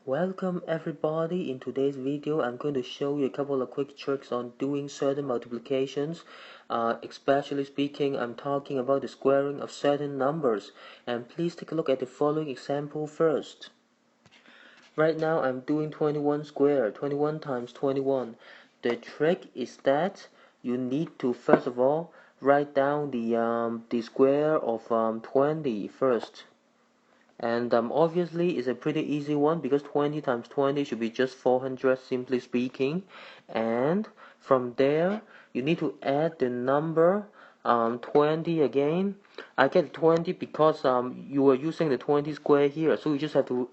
Welcome everybody. In today's video I'm going to show you a couple of quick tricks on doing certain multiplications. Especially speaking, I'm talking about the squaring of certain numbers, and please take a look at the following example first. Right now I'm doing 21 squared, 21 times 21. The trick is that you need to first of all write down the square of 20 first. And obviously it's a pretty easy one because 20 times 20 should be just 400, simply speaking. And from there you need to add the number 20 again. I get 20 because you were using the 20 square here, so you just have to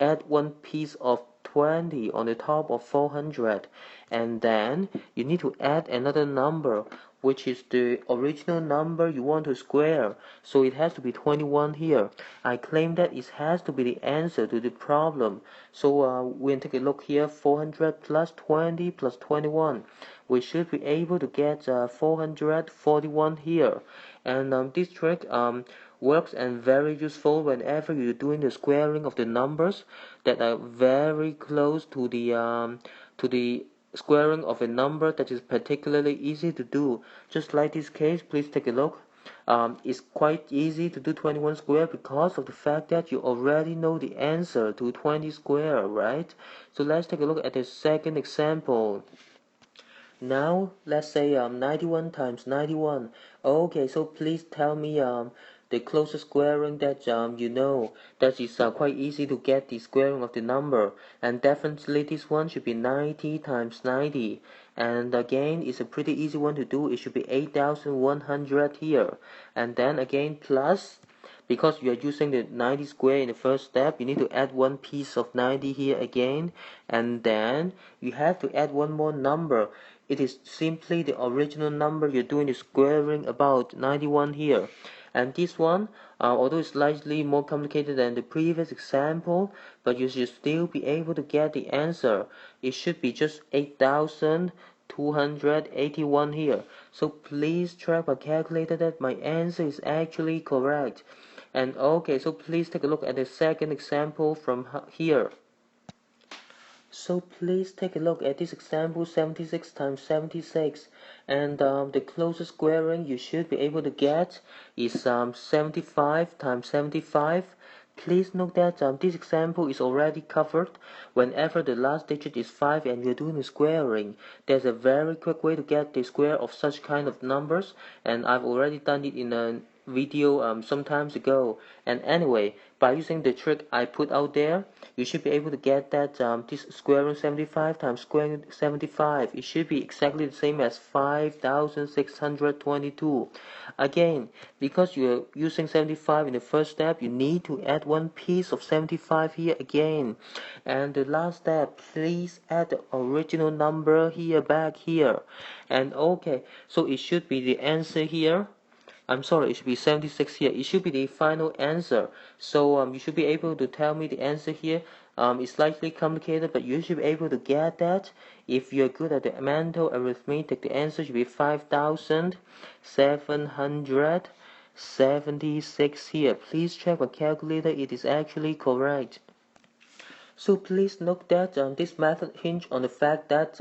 add one piece of 20 on the top of 400, and then you need to add another number which is the original number you want to square, so it has to be 21 here. I claim that it has to be the answer to the problem. So we'll take a look here. 400 plus 20 plus 21, we should be able to get 441 here. And this trick works and very useful whenever you're doing the squaring of the numbers that are very close to the squaring of a number that is particularly easy to do. Just like this case, please take a look. It's quite easy to do 21 square because of the fact that you already know the answer to 20 square, right? So let's take a look at the second example. Now let's say 91 times 91. Okay, so please tell me the closest squaring that you know that is quite easy to get the squaring of the number, and definitely this one should be 90 times 90. And again, it's a pretty easy one to do. It should be 8100 here, and then again plus, because you are using the 90 square in the first step, you need to add one piece of 90 here again, and then you have to add one more number. It is simply the original number you're doing the squaring, about 91 here. And this one, although it's slightly more complicated than the previous example, but you should still be able to get the answer. It should be just 8281 here. So please check my calculator that my answer is actually correct. And okay, so please take a look at the second example from here. So please take a look at this example, 76 times 76, and the closest squaring you should be able to get is 75 times 75. Please note that this example is already covered. Whenever the last digit is 5 and you're doing the squaring, there's a very quick way to get the square of such kind of numbers, and I've already done it in a video some times ago. And anyway, by using the trick I put out there, you should be able to get that this squaring 75 times squaring 75, it should be exactly the same as 5622. Again, because you're using 75 in the first step, you need to add one piece of 75 here again. And the last step, please add the original number here back here. And okay, so it should be the answer here. I'm sorry, it should be 76 here. It should be the final answer. So you should be able to tell me the answer here. It's slightly complicated, but you should be able to get that. If you're good at the mental arithmetic, the answer should be 5776 here. Please check my calculator, it is actually correct. So please note that this method hinges on the fact that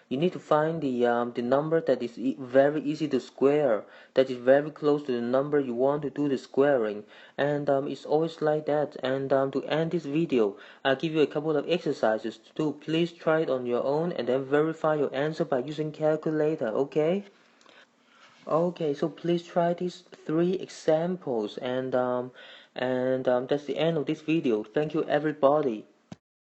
you need to find the number that is very easy to square, that is very close to the number you want to do the squaring, and it's always like that. And to end this video, I'll give you a couple of exercises to do. Please try it on your own and then verify your answer by using calculator, okay? Okay, so please try these 3 examples, and that's the end of this video. Thank you everybody.